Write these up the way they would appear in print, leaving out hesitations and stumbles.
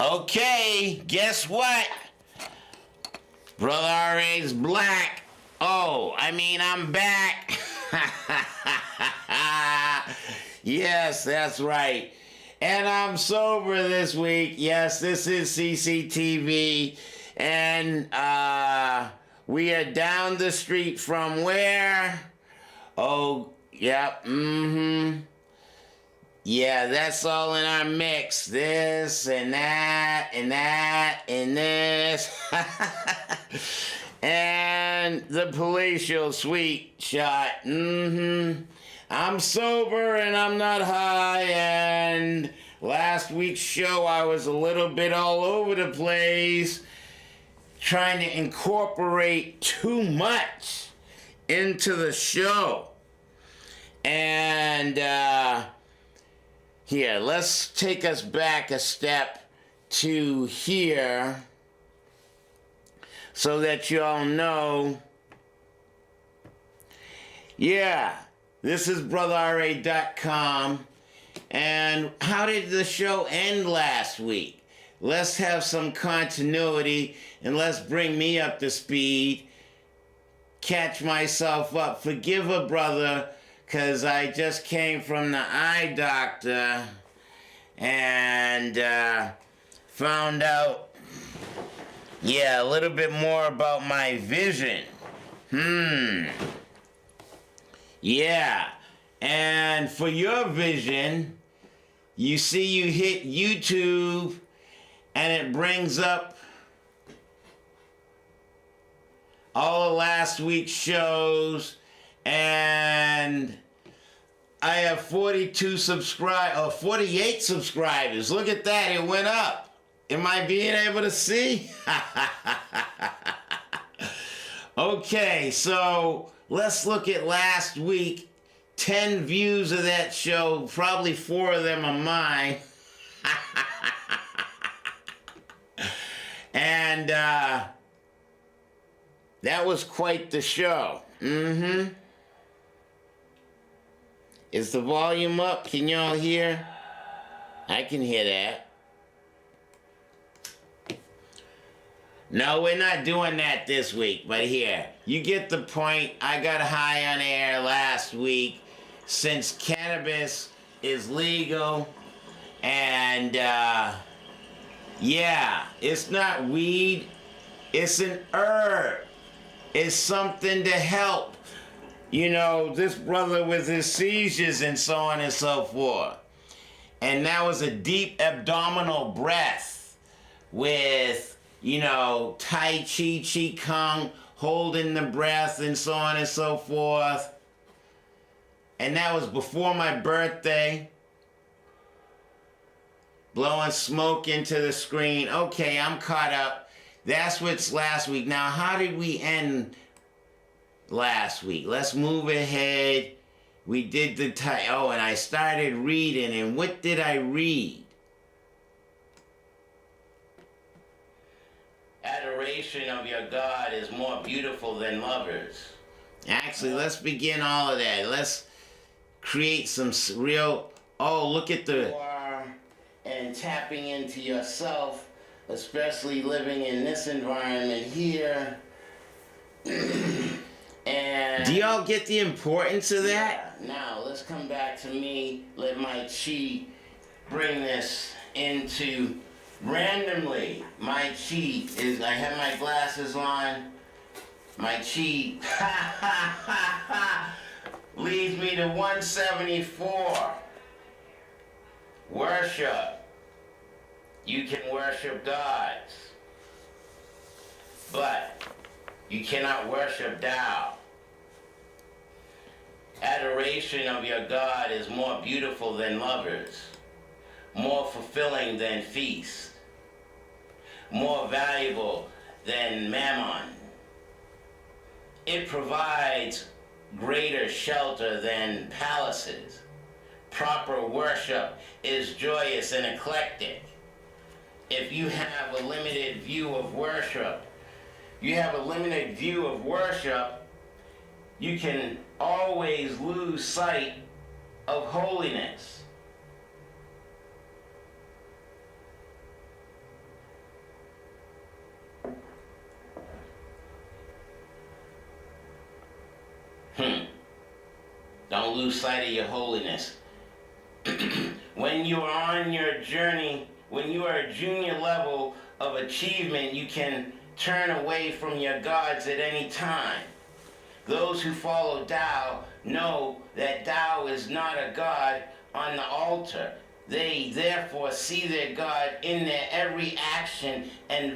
Okay, guess what? Brother R.A.'s black. Oh, I mean, I'm back. Yes, that's right. And I'm sober this week. Yes, this is CCTV. And we are down the street from where? Oh, yep, Yeah, that's all in our mix. This and that and that and this. And the palatial sweet shot. I'm sober and I'm not high, and last week's show I was a little bit all over the place trying to incorporate too much into the show. And here, let's take us back a step to here so that you all know. Yeah, this is brotherra.com. And how did the show end last week? Let's have some continuity and let's bring me up to speed. Catch myself up. Forgive a brother, because I just came from the eye doctor and found out, a little bit more about my vision. Yeah. And for your vision, you see you hit YouTube and it brings up all of last week's shows, and I have 48 subscribers. Look at that, it went up. Am I being able to see? Okay, so let's look at last week. 10 views of that show, probably 4 of them are mine. And that was quite the show. Is the volume up? Can y'all hear? I can hear that. No, we're not doing that this week, but here, you get the point. I got high on air last week since cannabis is legal, and it's not weed, it's an herb. It's something to help, this brother with his seizures and so on and so forth. And that was a deep abdominal breath with, Tai Chi, Chi Kung, holding the breath and so on and so forth. And that was before my birthday. Blowing smoke into the screen. Okay, I'm caught up. That's what's last week. Now, how did we end last week? Let's move ahead. We did the and I started reading, and what did I read? Adoration of your God is more beautiful than lovers. Actually, let's begin all of that. Let's create some real, look at the, and tapping into yourself, especially living in this environment here. And do y'all get the importance of that? Yeah. Now, let's come back to me. Let my chi bring this into randomly. My chi is, I have my glasses on. My chi leads me to 174. Worship. You can worship gods, but you cannot worship Tao. Adoration of your God is more beautiful than lovers, more fulfilling than feast, more valuable than mammon. It provides greater shelter than palaces. Proper worship is joyous and eclectic. If you have a limited view of worship, you can always lose sight of holiness. Don't lose sight of your holiness. When you are on your journey, when you are a junior level of achievement, you can turn away from your gods at any time. Those who follow Tao know that Tao is not a god on the altar. They therefore see their God in their every action and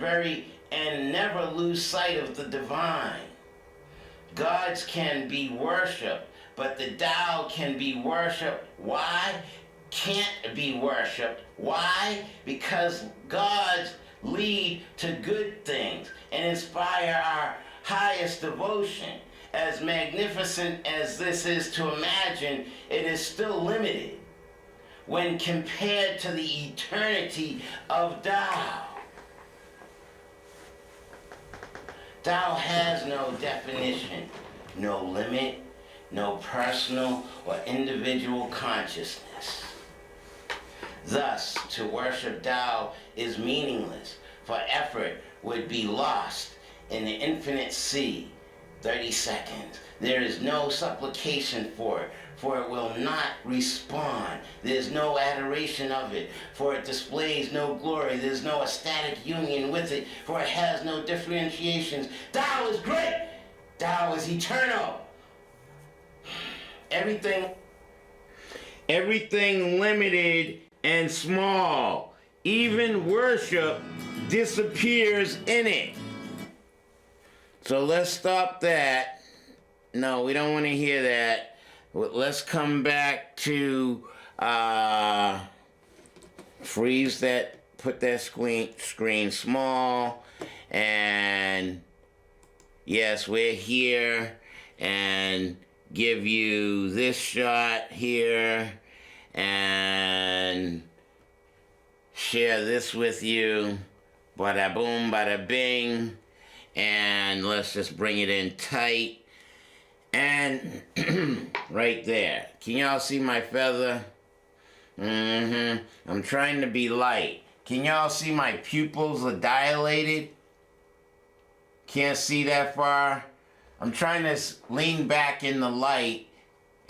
never lose sight of the divine. Gods can be worshipped, but the Tao can be worshipped. Why? Can't be worshipped. Why? Because gods lead to good things and inspire our highest devotion. As magnificent as this is to imagine, it is still limited when compared to the eternity of Tao. Tao has no definition, no limit, no personal or individual consciousness. Thus, to worship Tao is meaningless, for effort would be lost in the infinite sea. 30 seconds. There is no supplication for it will not respond. There's no adoration of it, for it displays no glory. There's no ecstatic union with it, for it has no differentiations. Tao is great. Tao is eternal. Everything limited and small, even worship disappears in it. So let's stop that. No, we don't want to hear that. Let's come back to freeze that, put that screen small, and yes, we're here, and give you this shot here, and share this with you. Bada boom, bada bing. And let's just bring it in tight. And right there. Can y'all see my feather? I'm trying to be light. Can y'all see my pupils are dilated? Can't see that far? I'm trying to lean back in the light,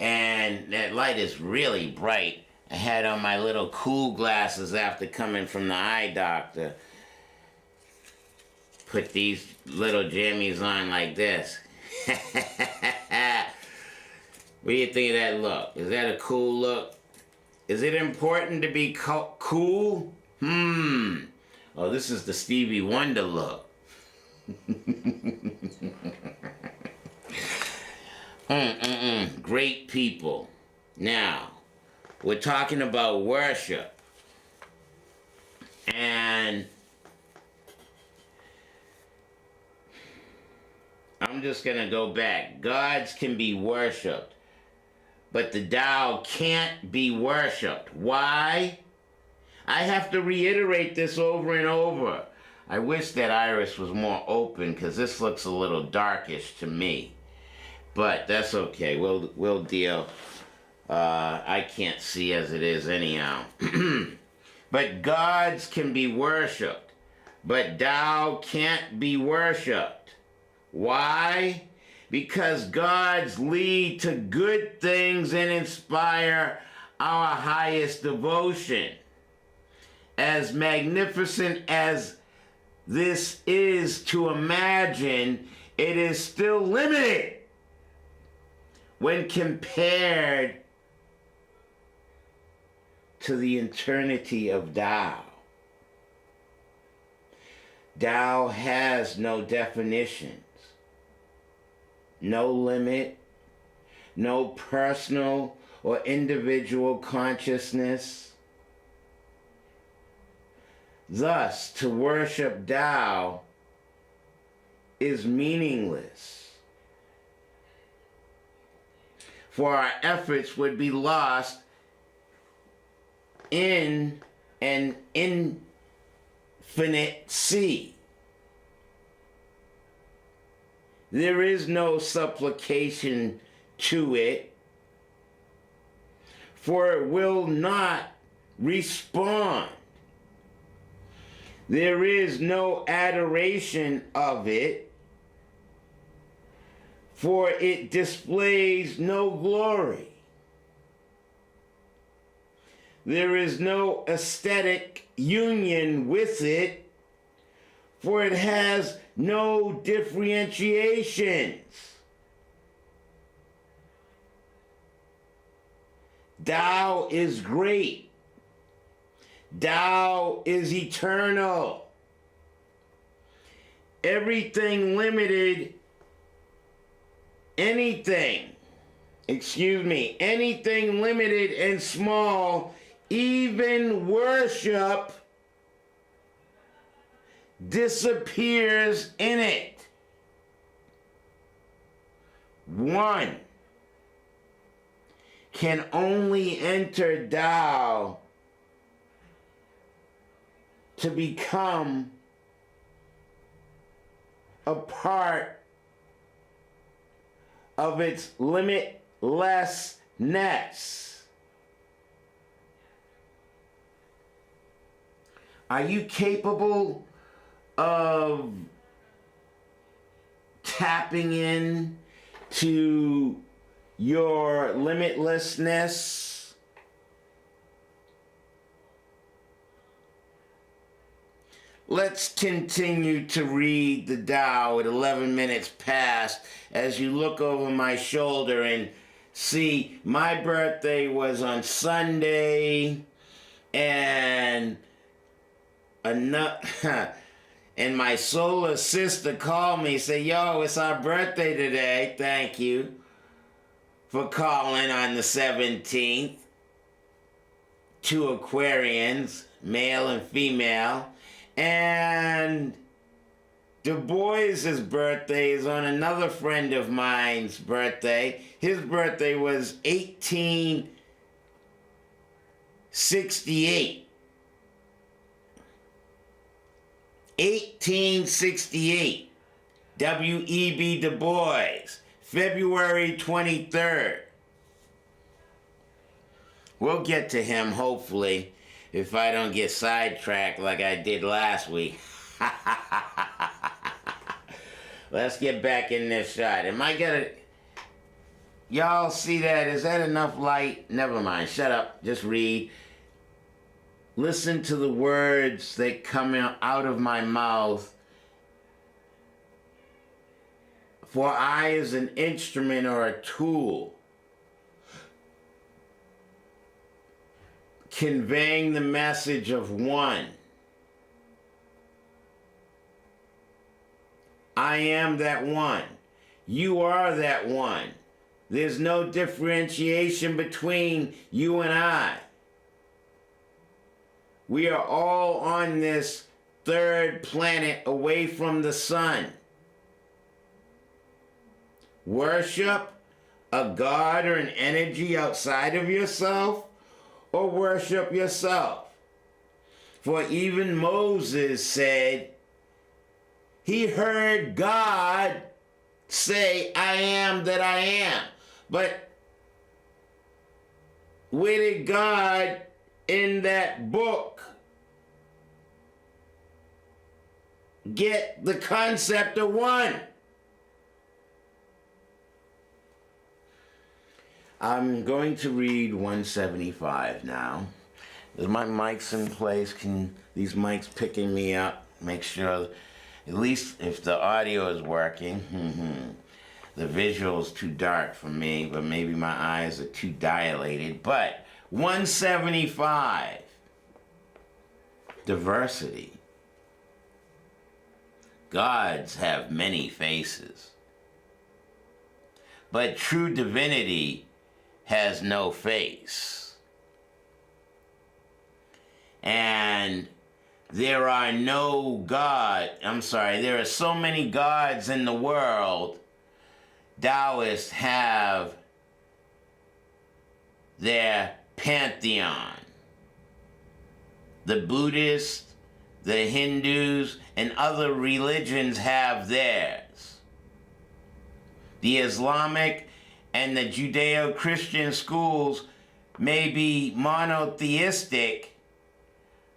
and that light is really bright. I had on my little cool glasses after coming from the eye doctor. Put these little jammies on like this. What do you think of that look? Is that a cool look? Is it important to be cool? Oh, this is the Stevie Wonder look. Great people. Now, we're talking about worship. And I'm just going to go back. Gods can be worshipped, but the Tao can't be worshipped. Why? I have to reiterate this over and over. I wish that iris was more open, because this looks a little darkish to me. But that's okay. We'll deal. I can't see as it is anyhow. But gods can be worshipped, but Tao can't be worshipped. Why? Because gods lead to good things and inspire our highest devotion. As magnificent as this is to imagine, it is still limited when compared to the eternity of Tao. Tao has no definitions, no limit, no personal or individual consciousness. Thus, to worship Tao is meaningless, for our efforts would be lost in an infinite sea. There is no supplication to it, for it will not respond. There is no adoration of it, for it displays no glory. there is no aesthetic union with it, for it has no differentiations. Tao is great. Tao is eternal. Everything limited, anything limited and small, even worship, disappears in it. One can only enter Tao to become a part of its limitlessness. Are you capable of tapping in to your limitlessness? Let's continue to read the Tao at 11 minutes past as you look over my shoulder and see my birthday was on Sunday, and and my solar sister called me and said, yo, it's our birthday today. Thank you for calling on the 17th. 2 Aquarians, male and female. And Dubois' birthday is on another friend of mine's birthday. His birthday was 1868. 1868. W.E.B. Dubois. February 23rd. We'll get to him, hopefully, if I don't get sidetracked like I did last week. Let's get back in this shot. Am I gonna... Y'all see that? Is that enough light? Never mind. Shut up. Just read. Listen to the words that come out of my mouth. For I is an instrument or a tool, conveying the message of one. I am that one. You are that one. There's no differentiation between you and I. We are all on this third planet away from the sun. Worship a god or an energy outside of yourself, or worship yourself. For even Moses said, he heard God say, I am that I am. But where did God in that book get the concept of one? I'm going to read 175 now. Is my mics in place? Can these mics picking me up? Make sure, at least if the audio is working. The visual's too dark for me, but maybe my eyes are too dilated. But 175. Diversity. Gods have many faces, but true divinity has no face. And there are there are so many gods in the world. Taoists have their pantheon. The Buddhists, the Hindus, and other religions have theirs. The Islamic and the Judeo-Christian schools may be monotheistic,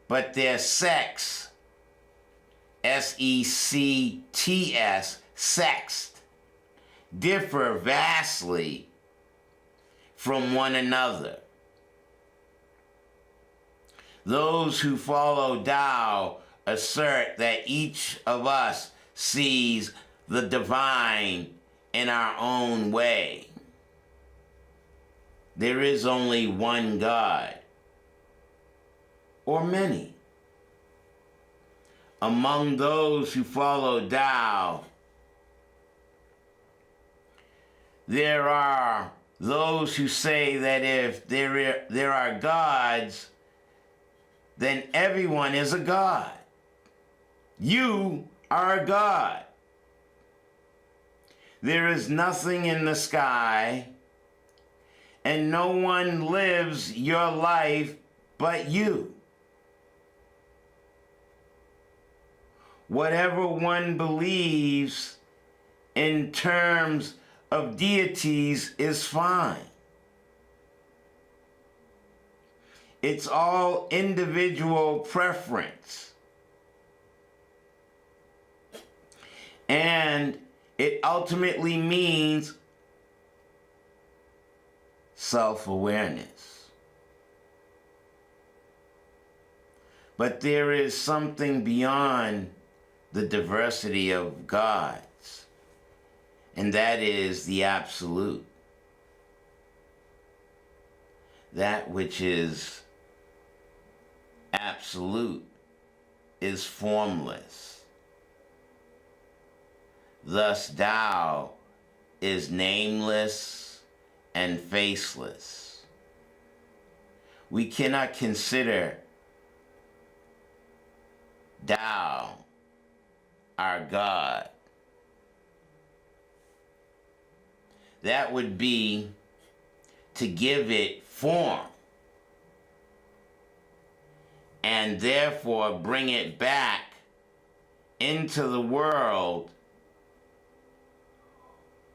but their sects, S-E-C-T-S, sext, differ vastly from one another. Those who follow Tao assert that each of us sees the divine in our own way. There is only one God, or many. Among those who follow Tao, there are those who say that if there are gods, then everyone is a god. You are a god. There is nothing in the sky, and no one lives your life but you. Whatever one believes in terms of deities is fine. It's all individual preference. And it ultimately means self-awareness. But there is something beyond the diversity of gods, and that is the absolute. That which is absolute is formless. Thus, Tao is nameless and faceless. We cannot consider Tao our God. That would be to give it form and therefore bring it back into the world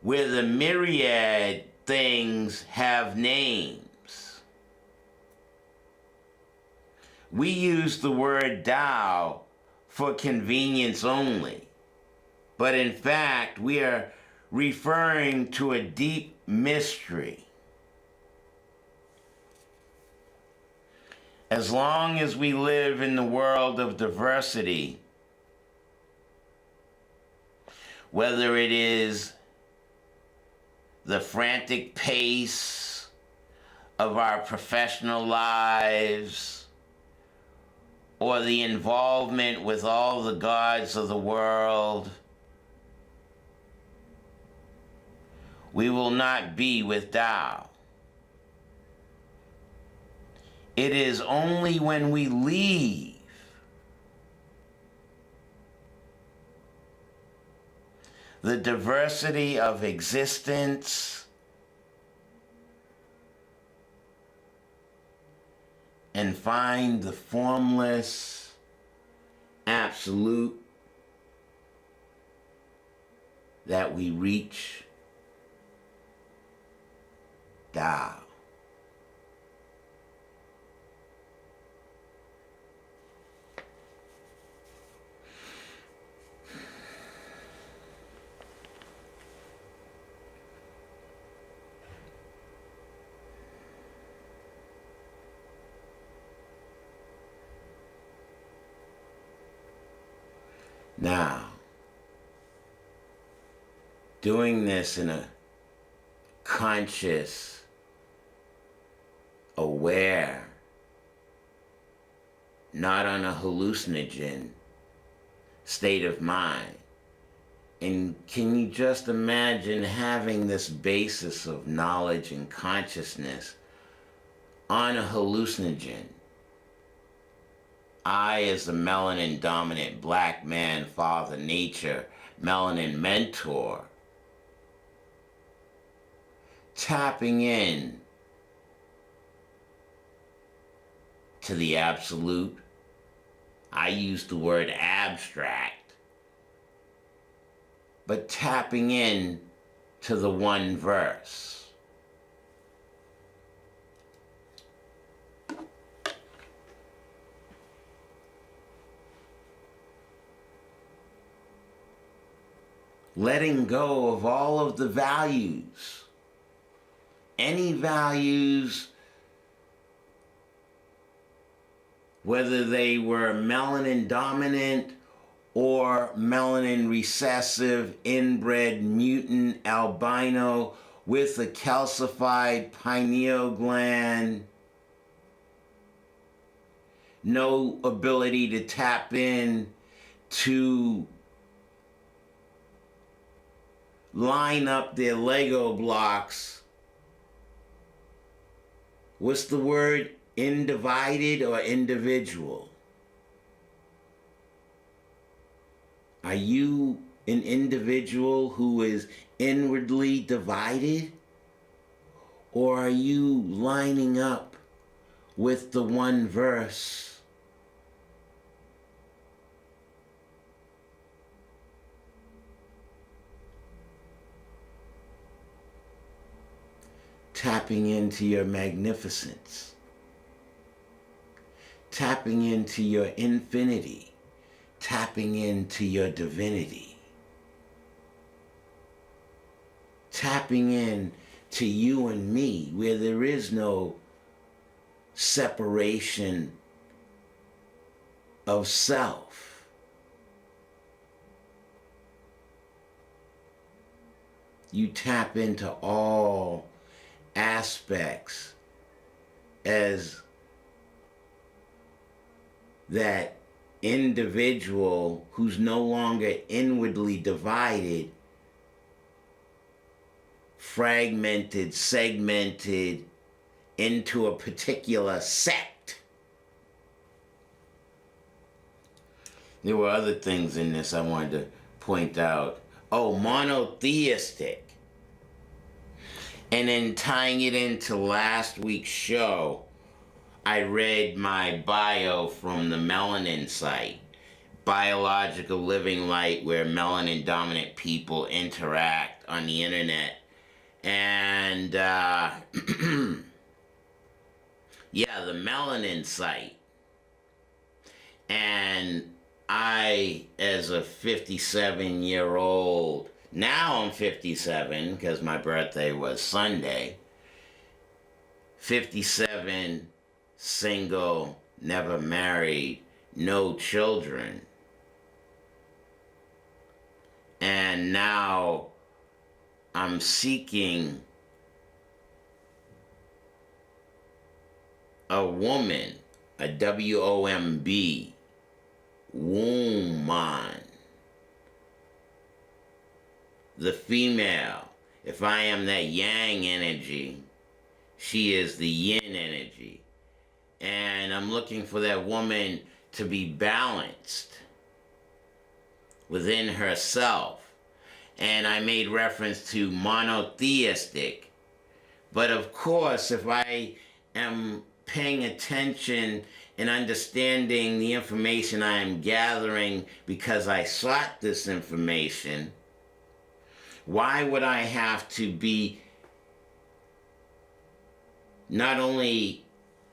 where the myriad things have names. We use the word Tao for convenience only, but in fact we are referring to a deep mystery. As long as we live in the world of diversity, whether it is the frantic pace of our professional lives, or the involvement with all the gods of the world, we will not be with Tao. It is only when we leave the diversity of existence and find the formless absolute that we reach Tao. Now, doing this in a conscious, aware, not on a hallucinogen state of mind. And can you just imagine having this basis of knowledge and consciousness on a hallucinogen? I, as the melanin dominant black man, father nature, melanin mentor, tapping in to the absolute. I use the word abstract, but tapping in to the one verse. Letting go of all of the values, any values whether they were melanin dominant or melanin recessive, inbred, mutant, albino, with a calcified pineal gland, no ability to tap in to line up their Lego blocks. What's the word? Individed or individual? Are you an individual who is inwardly divided? Or are you lining up with the one verse? Tapping into your magnificence. Tapping into your infinity. Tapping into your divinity. Tapping in to you and me, where there is no separation of self. You tap into all aspects as that individual who's no longer inwardly divided, fragmented, segmented into a particular sect. There were other things in this I wanted to point out. Oh, monotheistic. And then tying it into last week's show, I read my bio from the Melanin site, Biological Living Light, where melanin dominant people interact on the internet. And yeah, the Melanin site. And I, as a 57-year-old, now I'm 57 because my birthday was Sunday, 57, single, never married, no children. And now I'm seeking a woman, a W.O.M.B, woman. The female. If I am that yang energy, she is the yin energy. And I'm looking for that woman to be balanced within herself. And I made reference to monotheistic. But of course, if I am paying attention and understanding the information I am gathering because I sought this information, why would I have to be, not only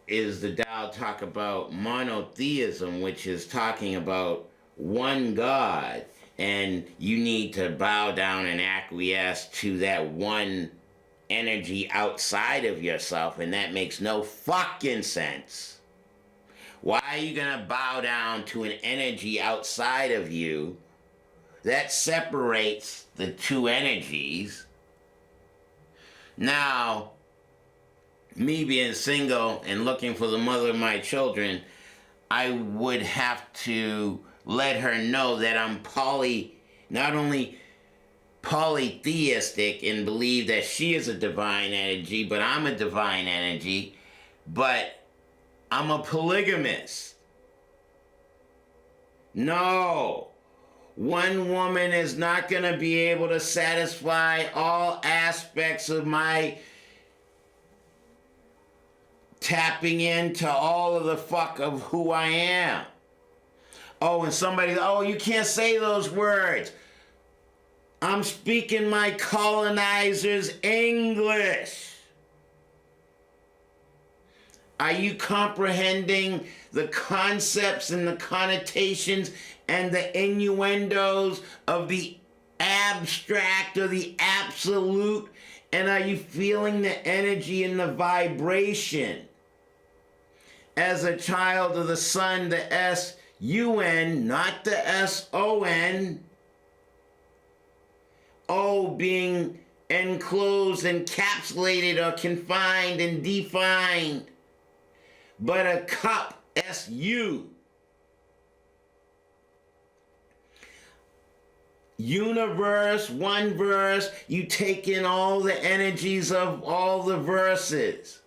is the Tao talk about monotheism, which is talking about one God, and you need to bow down and acquiesce to that one energy outside of yourself, and that makes no fucking sense. Why are you gonna bow down to an energy outside of you that separates the two energies? Now, me being single and looking for the mother of my children, I would have to let her know that I'm not only polytheistic and believe that she is a divine energy, but I'm a divine energy, but I'm a polygamist. No. One woman is not going to be able to satisfy all aspects of my tapping into all of the fuck of who I am. Oh, and somebody, oh, you can't say those words. I'm speaking my colonizer's English. Are you comprehending the concepts and the connotations and the innuendos of the abstract or the absolute? And are you feeling the energy and the vibration? as a child of the sun, the S-U-N, not the S-O-N. O being enclosed, encapsulated, or confined and defined. But a cup, S-U. Universe, one verse, you take in all the energies of all the verses.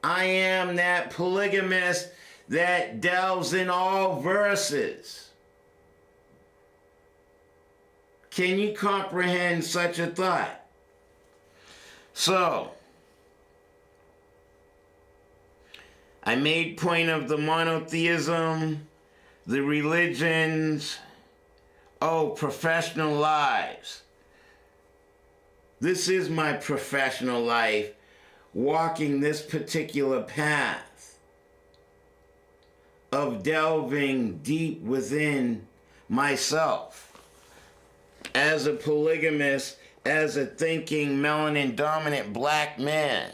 I am that polygamist that delves in all verses. Can you comprehend such a thought? So, I made point of the monotheism, the religions, professional lives. This is my professional life, walking this particular path of delving deep within myself. As a polygamist, as a thinking, melanin-dominant black man.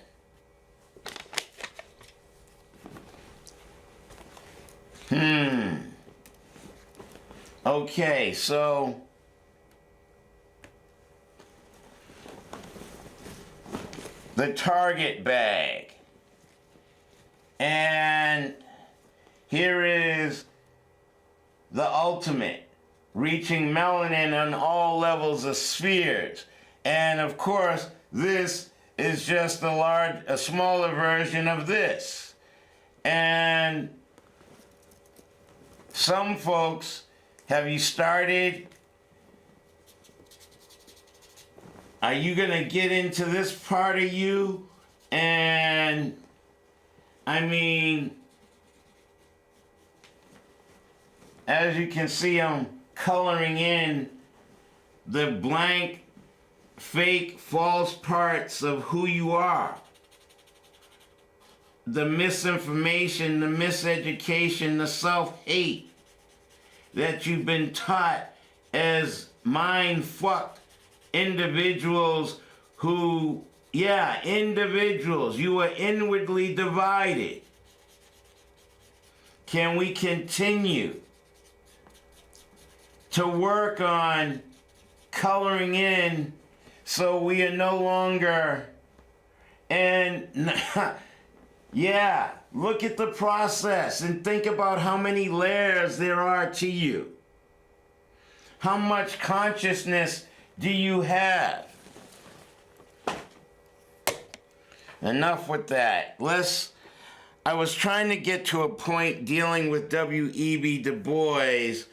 Okay, so the target bag. And here is the ultimate, reaching melanin on all levels of spheres. And of course, this is just a smaller version of this. And some folks, have you started? Are you gonna get into this part of you? And I mean, as you can see, I'm coloring in the blank, fake, false parts of who you are. The misinformation, the miseducation, the self-hate that you've been taught as mind-fucked individuals who, individuals, you are inwardly divided. Can we continue to work on coloring in so we are no longer, and look at the process and think about how many layers there are to you. How much consciousness do you have? Enough with that. I was trying to get to a point dealing with W.E.B. Du Bois,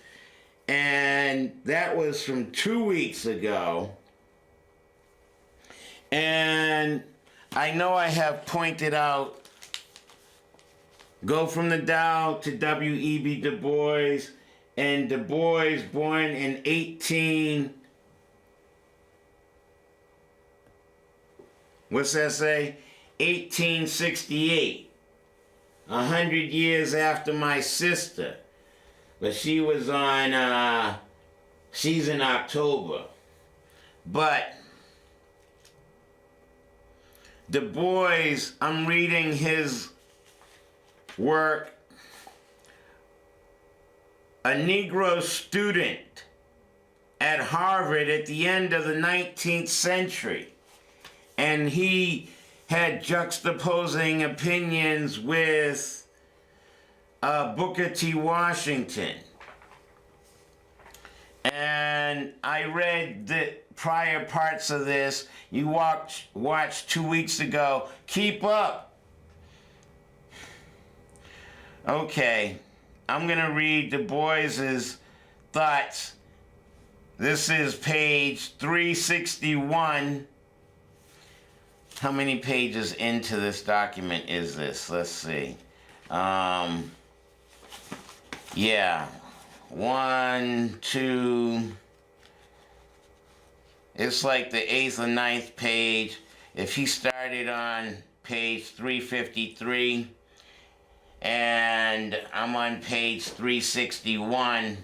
and that was from 2 weeks ago. And I know I have pointed out, go from the Tao to W.E.B. Du Bois, and Du Bois born in what's that say? 1868. 100 years after my sister. But she was on, she's in October. But Du Bois, I'm reading his work, a Negro student at Harvard at the end of the 19th century. And he had juxtaposing opinions with Booker T. Washington. And I read the prior parts of this. You watched 2 weeks ago. Keep up. Okay, I'm going to read Du Bois's thoughts. This is page 361. How many pages into this document is this? Let's see. 1, 2. It's like the 8th or 9th page. If he started on page 353, and I'm on page 361.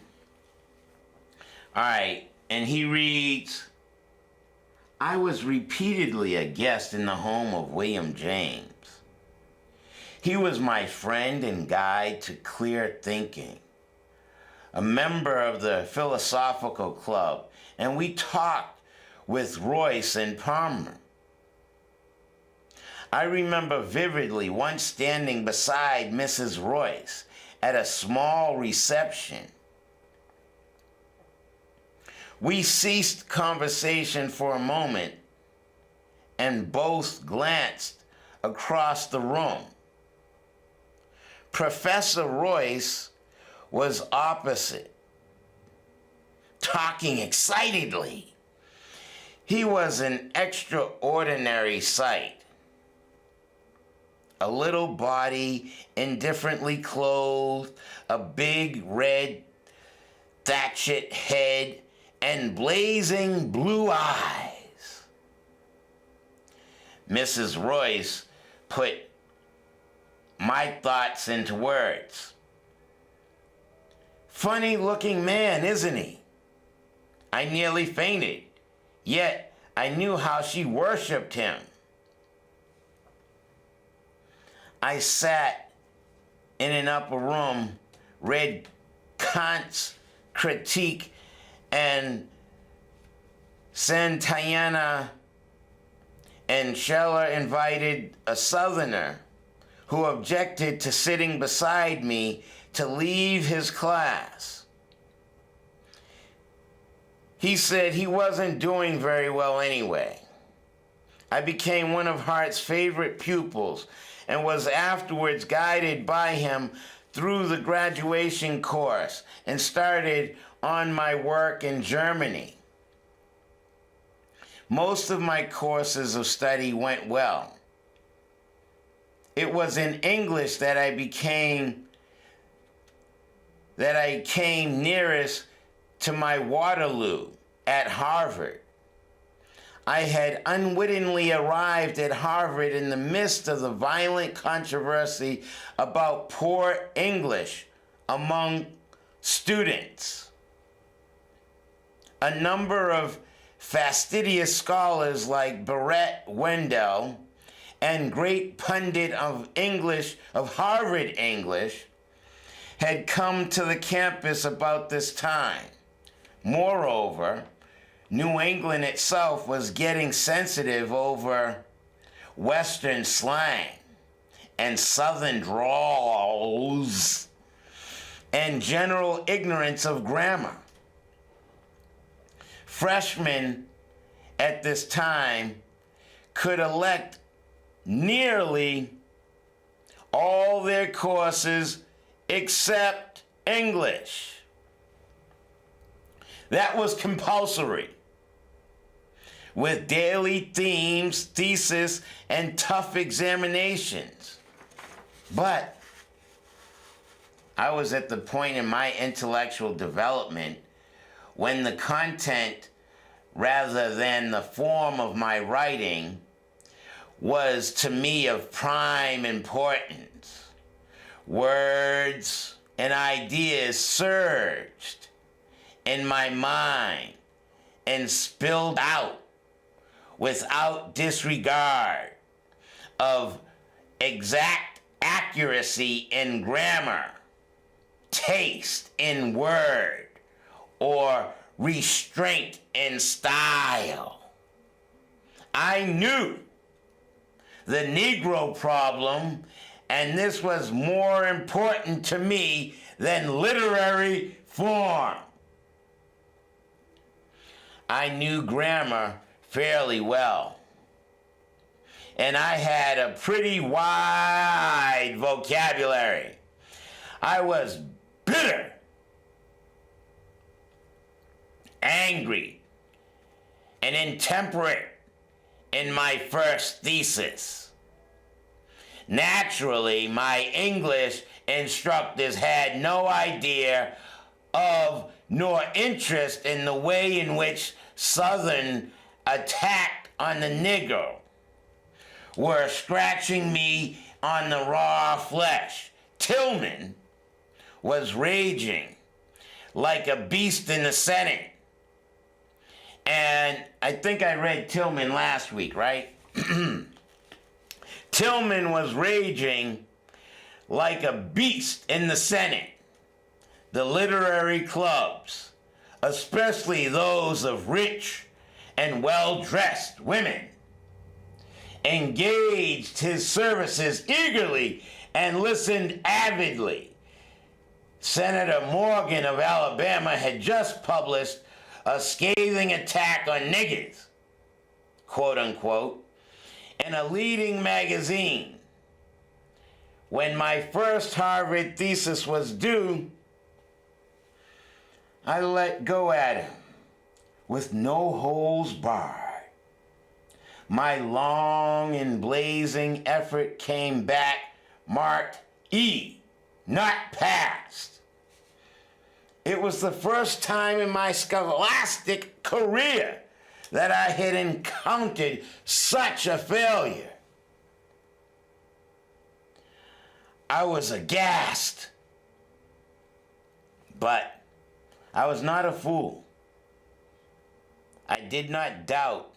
All right, and he reads, I was repeatedly a guest in the home of William James. He was my friend and guide to clear thinking, a member of the philosophical club, and we talked with Royce and Palmer. I remember vividly once standing beside Mrs. Royce at a small reception. We ceased conversation for a moment and both glanced across the room. Professor Royce was opposite, talking excitedly. He was an extraordinary sight. A little body, indifferently clothed, a big red thatchet head, and blazing blue eyes. Mrs. Royce put my thoughts into words. Funny looking man, isn't he? I nearly fainted, yet I knew how she worshipped him. I sat in an upper room, read Kant's Critique and Santayana, and Scheller invited a Southerner who objected to sitting beside me to leave his class. He said he wasn't doing very well anyway. I became one of Hart's favorite pupils and was afterwards guided by him through the graduation course and started on my work in Germany. Most of my courses of study went well. It was in English that I came nearest to my Waterloo at Harvard. I had unwittingly arrived at Harvard in the midst of the violent controversy about poor English among students. A number of fastidious scholars like Barrett Wendell and great pundit of Harvard English, had come to the campus about this time. Moreover, New England itself was getting sensitive over Western slang and Southern drawls and general ignorance of grammar. Freshmen at this time could elect nearly all their courses except English. That was compulsory, with daily themes, thesis, and tough examinations. But I was at the point in my intellectual development when the content, rather than the form of my writing, was to me of prime importance. Words and ideas surged in my mind and spilled out without disregard of exact accuracy in grammar, taste in word, or restraint in style. I knew the Negro problem, and this was more important to me than literary form. I knew grammar fairly well, and I had a pretty wide vocabulary. I was bitter, angry, and intemperate in my first thesis. Naturally, my English instructors had no idea of nor interest in the way in which Southern attack on the Negro were scratching me on the raw flesh. Tillman was raging like a beast in the Senate. And I think I read Tillman last week, right? Tillman was raging like a beast in the Senate. The literary clubs, especially those of rich and well-dressed women, engaged his services eagerly and listened avidly. Senator Morgan of Alabama had just published a scathing attack on niggers, quote unquote, in a leading magazine. When my first Harvard thesis was due, I let go at him with no holds barred. My long and blazing effort came back marked E, not passed. It was the first time in my scholastic career that I had encountered such a failure. I was aghast, but I was not a fool. I did not doubt,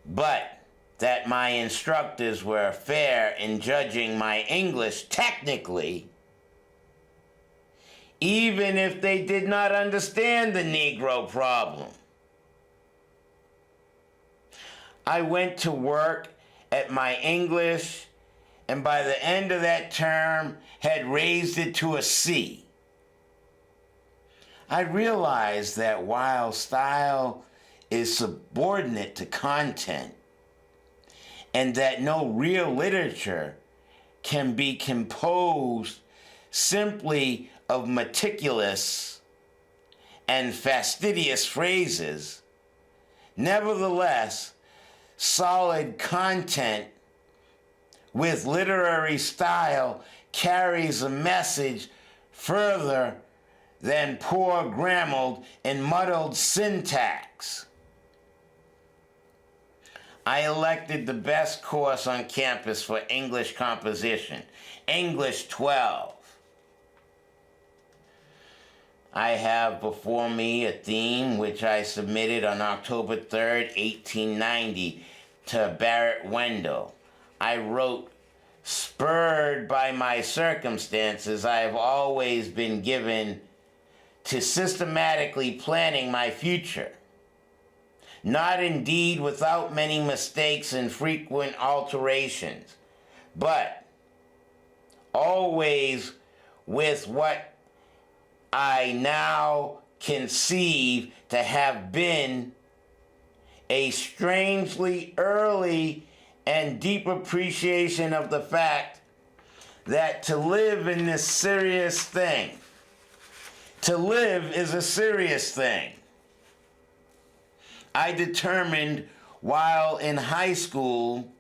but that my instructors were fair in judging my English technically, even if they did not understand the Negro problem. I went to work at my English, and by the end of that term had raised it to a C. I realized that while style is subordinate to content, and that no real literature can be composed simply of meticulous and fastidious phrases, nevertheless, solid content with literary style carries a message further than poor grammared and muddled syntax. I elected the best course on campus for English composition, English 12. I have before me a theme which I submitted on October 3rd, 1890 to Barrett Wendell. I wrote, spurred by my circumstances, I have always been given to systematically planning my future. Not indeed without many mistakes and frequent alterations, but always with what I now conceive to have been a strangely early and deep appreciation of the fact that to live in this serious thing, to live is a serious thing. I determined while in high school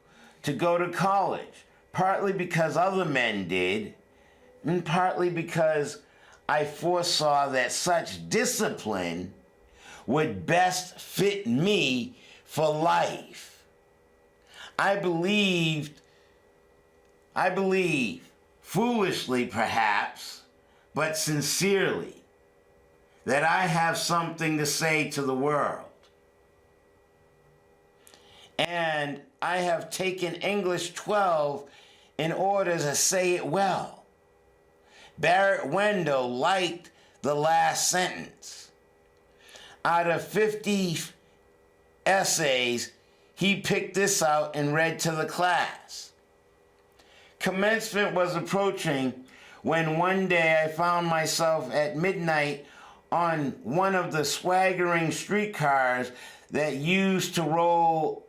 to go to college, partly because other men did, and partly because I foresaw that such discipline would best fit me for life. I believed, foolishly perhaps, but sincerely, that I have something to say to the world. And I have taken English 12 in order to say it well. Barrett Wendell liked the last sentence. Out of 50 essays, he picked this out and read to the class. Commencement was approaching when one day I found myself at midnight on one of the swaggering streetcars that used to roll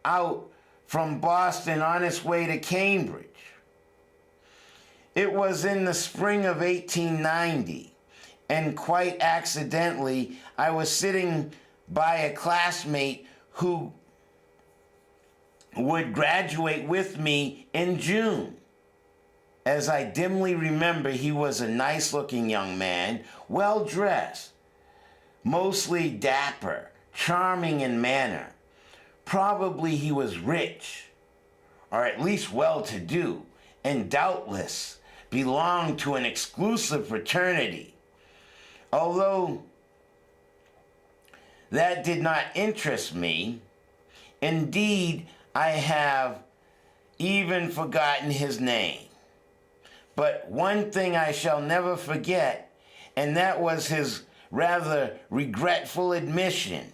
out from Boston on its way to Cambridge. It was in the spring of 1890, and quite accidentally, I was sitting by a classmate who would graduate with me in June. As I dimly remember, he was a nice-looking young man, well-dressed, mostly dapper, charming in manner. Probably he was rich, or at least well-to-do, and doubtless belonged to an exclusive fraternity. Although that did not interest me, indeed, I have even forgotten his name. But one thing I shall never forget, and that was his rather regretful admission,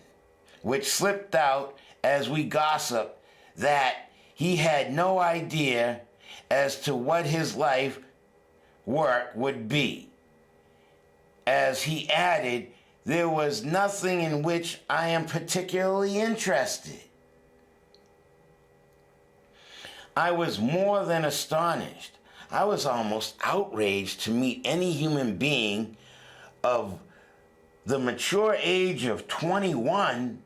which slipped out as we gossiped, that he had no idea as to what his life work would be. As he added, there was nothing in which I am particularly interested. I was more than astonished. I was almost outraged to meet any human being of the mature age of 21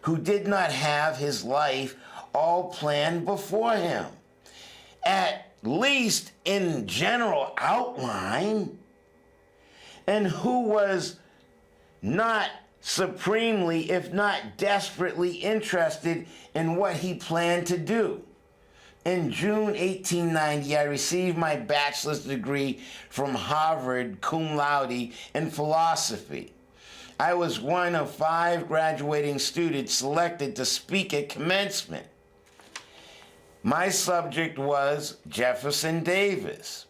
who did not have his life all planned before him, at least in general outline, and who was not supremely, if not desperately interested in what he planned to do. In June 1890, I received my bachelor's degree from Harvard cum laude in philosophy. I was one of 5 graduating students selected to speak at commencement. My subject was Jefferson Davis.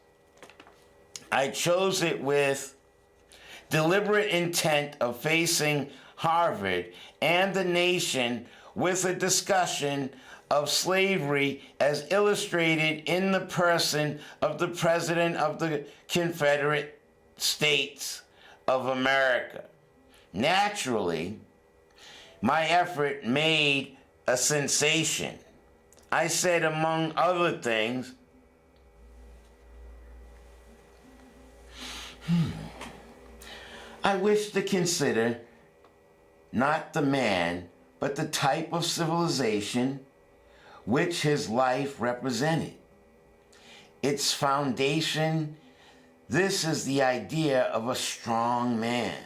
I chose it with deliberate intent of facing Harvard and the nation with a discussion of slavery as illustrated in the person of the President of the Confederate States of America. Naturally, my effort made a sensation. I said, among other things, I wish to consider not the man, but the type of civilization which his life represented. Its foundation, this is the idea of a strong man.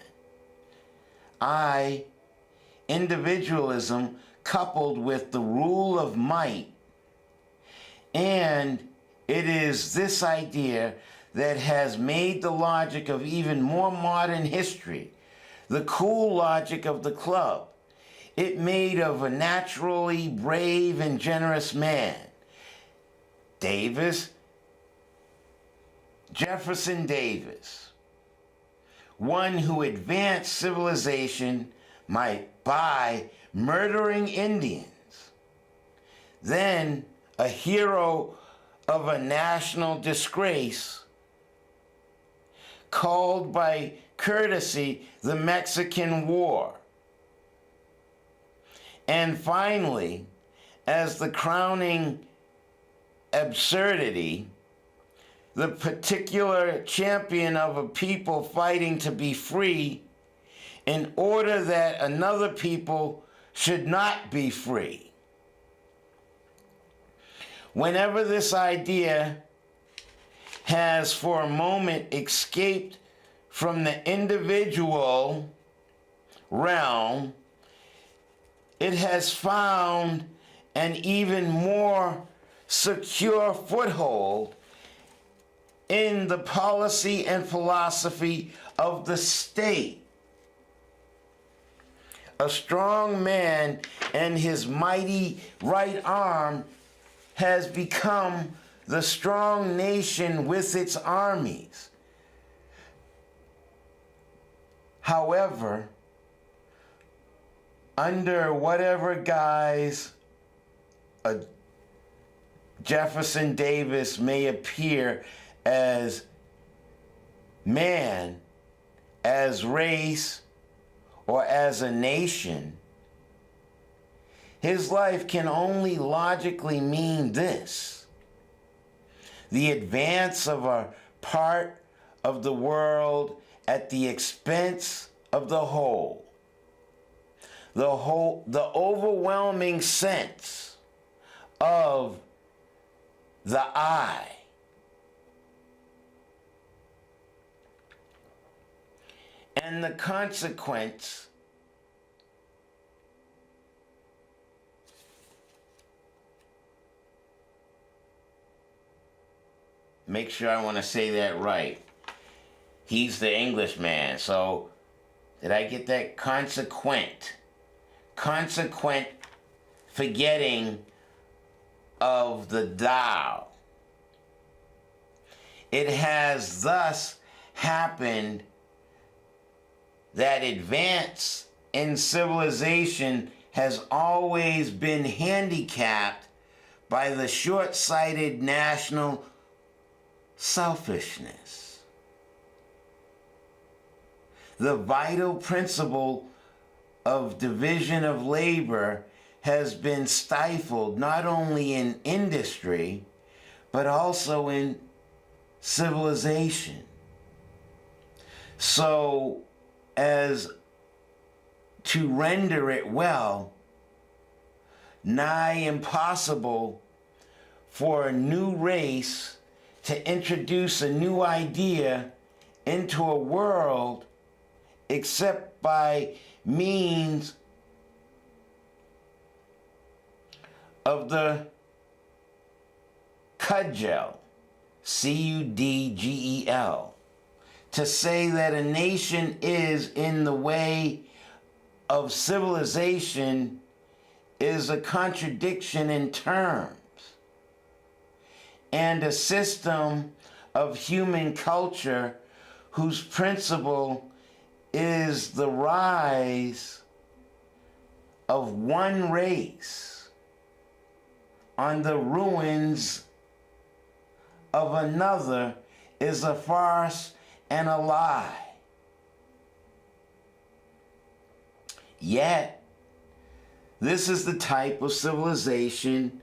Individualism coupled with the rule of might, and it is this idea that has made the logic of even more modern history, the cool logic of the club. It made of a naturally brave and generous man. Jefferson Davis, one who advanced civilization by murdering Indians, then a hero of a national disgrace, called by courtesy the Mexican War, and finally, as the crowning absurdity, the particular champion of a people fighting to be free in order that another people should not be free. Whenever this idea has for a moment escaped from the individual realm, it has found an even more secure foothold in the policy and philosophy of the state. A strong man and his mighty right arm has become the strong nation with its armies. However, under whatever guise Jefferson Davis may appear as man, as race, or as a nation, his life can only logically mean this: the advance of a part of the world at the expense of the whole. The overwhelming sense of the I. And the consequence make sure I want to say that right. He's the Englishman, so did I get that? Consequent forgetting of the Tao. It has thus happened that advance in civilization has always been handicapped by the short-sighted national selfishness. The vital principle of division of labor has been stifled not only in industry, but also in civilization. So, as to render it well, nigh impossible for a new race to introduce a new idea into a world except by means of the cudgel, C-U-D-G-E-L. To say that a nation is in the way of civilization is a contradiction in terms, and a system of human culture whose principle is the rise of one race on the ruins of another is a farce and a lie. Yet, this is the type of civilization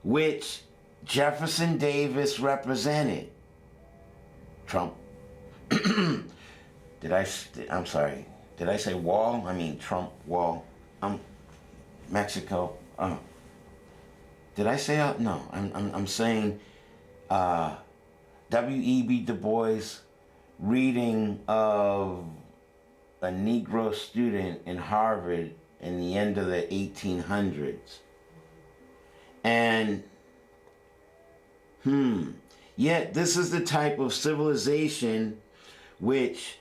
which Jefferson Davis represented. Trump. I'm sorry. Did I say wall? I mean Trump wall. Mexico. Did I say no? I'm saying W.E.B. Du Bois reading of a Negro student in Harvard in the end of the 1800s. And, yet this is the type of civilization which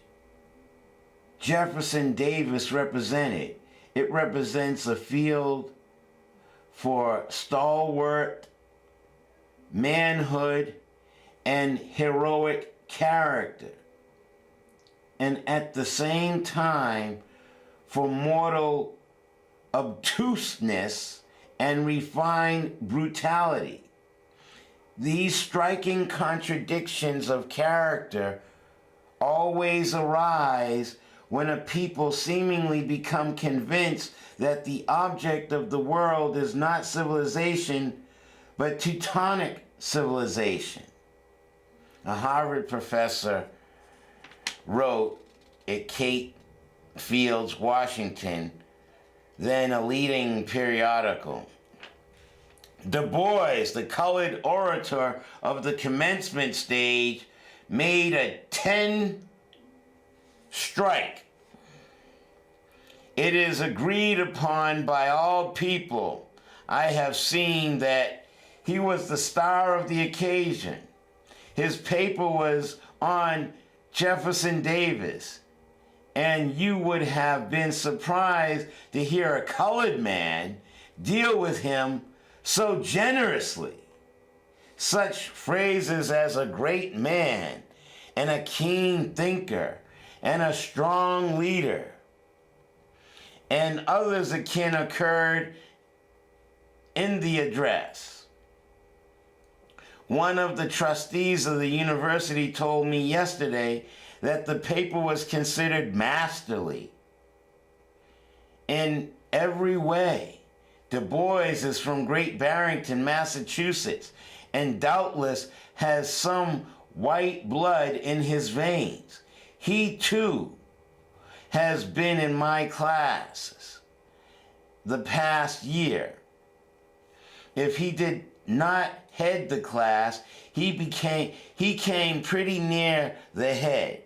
Jefferson Davis represented. It represents a field for stalwart manhood and heroic character, and at the same time for mortal obtuseness and refined brutality. These striking contradictions of character always arise when a people seemingly become convinced that the object of the world is not civilization, but Teutonic civilization. A Harvard professor wrote at Cape Fields, Washington, then a leading periodical. Du Bois, the colored orator of the commencement stage, made a 10 strike. It is agreed upon by all people. I have seen that he was the star of the occasion. His paper was on Jefferson Davis, and you would have been surprised to hear a colored man deal with him so generously. Such phrases as a great man and a keen thinker and a strong leader and others akin occurred in the address. One of the trustees of the university told me yesterday that the paper was considered masterly in every way. Du Bois is from Great Barrington, Massachusetts, and doubtless has some white blood in his veins. He, too, has been in my classes the past year. If he did not head the class, he came pretty near the head,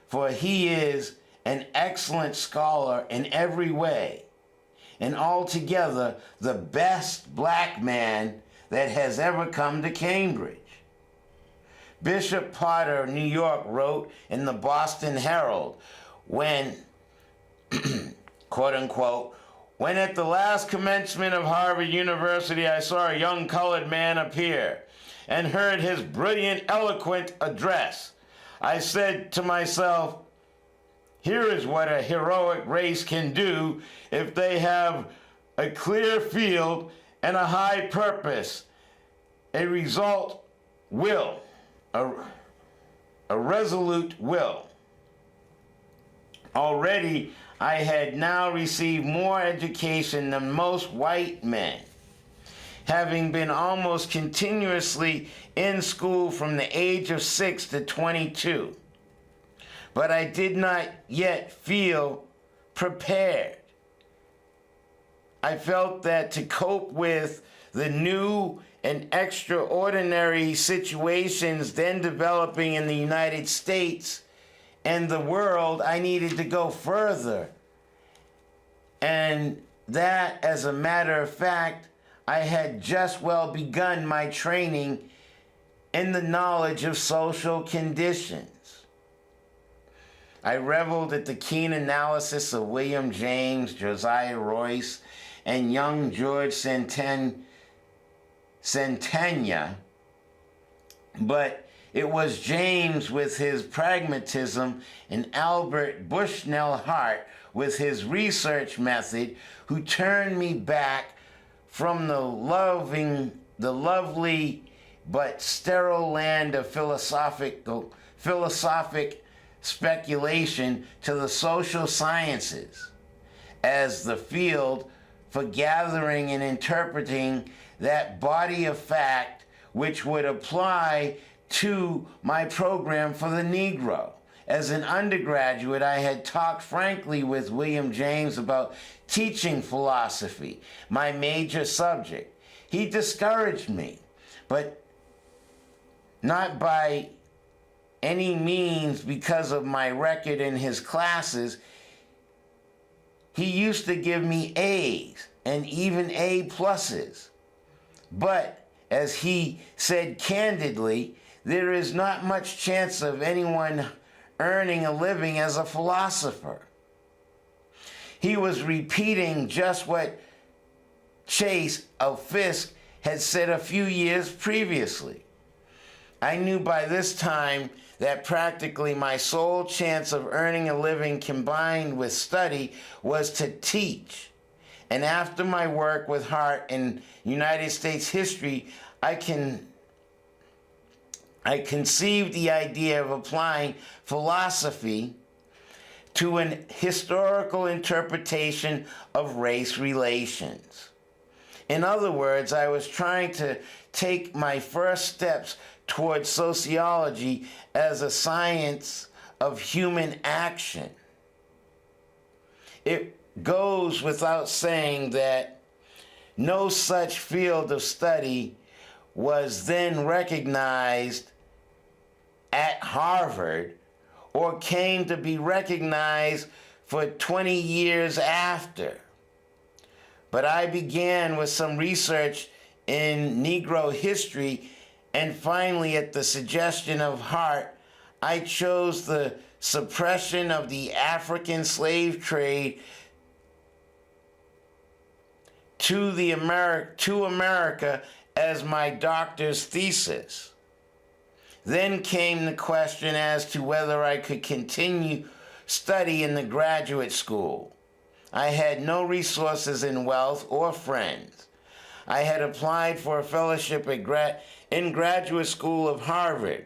for he is an excellent scholar in every way, and altogether the best black man that has ever come to Cambridge. Bishop Potter of New York wrote in the Boston Herald, when, quote unquote, When at the last commencement of Harvard University I saw a young colored man appear and heard his brilliant, eloquent address, I said to myself, here is what a heroic race can do if they have a clear field and a high purpose, a result will, a resolute will. Already, I had now received more education than most white men, having been almost continuously in school from the age of 6 to 22. But I did not yet feel prepared. I felt that to cope with the new and extraordinary situations then developing in the United States and the world, I needed to go further. And that, as a matter of fact, I had just well begun my training in the knowledge of social conditions. I reveled at the keen analysis of William James, Josiah Royce, and young George Santayana, but it was James with his pragmatism and Albert Bushnell Hart with his research method who turned me back from the lovely but sterile land of philosophic speculation to the social sciences as the field for gathering and interpreting that body of fact which would apply to my program for the Negro. As an undergraduate, I had talked frankly with William James about teaching philosophy, my major subject. He discouraged me, but not by any means because of my record in his classes. He used to give me A's and even A pluses. But, as he said candidly, there is not much chance of anyone earning a living as a philosopher. He was repeating just what Chase of Fisk had said a few years previously. I knew by this time that practically my sole chance of earning a living combined with study was to teach. And after my work with Hart in United States history, I conceived the idea of applying philosophy to an historical interpretation of race relations. In other words, I was trying to take my first steps towards sociology as a science of human action. It goes without saying that no such field of study was then recognized at Harvard or came to be recognized for 20 years after. But I began with some research in Negro history, and finally, at the suggestion of Hart, I chose the suppression of the African slave trade to America as my doctor's thesis. Then came the question as to whether I could continue study in the graduate school. I had no resources in wealth or friends. I had applied for a fellowship in graduate school of Harvard,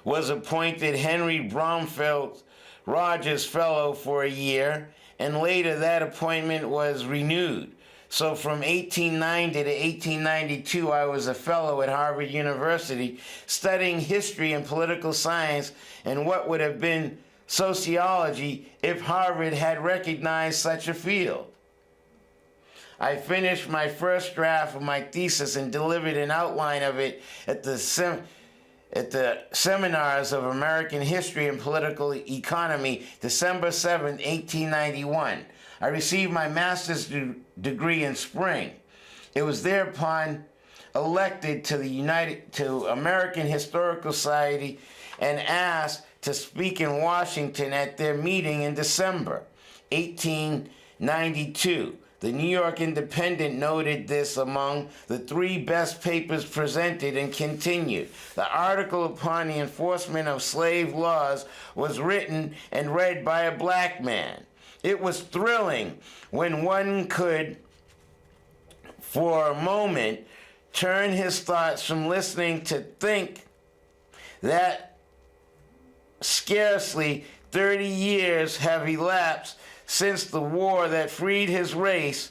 was appointed Henry Bromfield Rogers Fellow for a year, and later that appointment was renewed. So from 1890 to 1892, I was a fellow at Harvard University studying history and political science and what would have been sociology if Harvard had recognized such a field. I finished my first draft of my thesis and delivered an outline of it at the Seminars of American History and Political Economy, December 7, 1891. I received my master's degree in spring. It was thereupon elected to American Historical Society and asked to speak in Washington at their meeting in December 1891. 1892. The New York Independent noted this among the 3 best papers presented and continued. The article upon the enforcement of slave laws was written and read by a black man. It was thrilling when one could, for a moment, turn his thoughts from listening to think that scarcely 30 years have elapsed since the war that freed his race,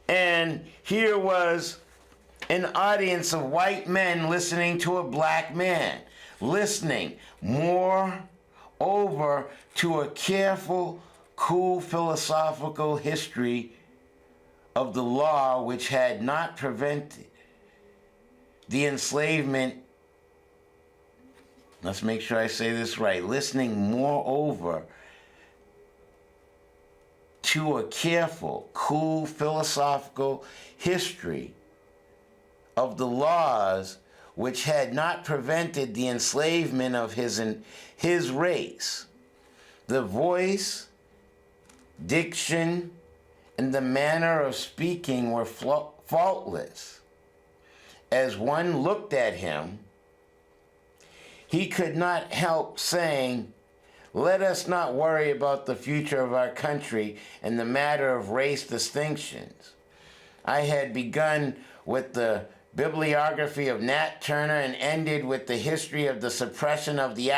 and here was an audience of white men listening to a black man, listening more over to a careful, cool philosophical history of the law which had not prevented the enslavement. Let's make sure I say this right. Listening moreover to a careful, cool, philosophical history of the laws which had not prevented the enslavement of his race. The voice, diction, and the manner of speaking were faultless. As one looked at him, he could not help saying, "Let us not worry about the future of our country and the matter of race distinctions." I had begun with the bibliography of Nat Turner and ended with the history of the suppression of the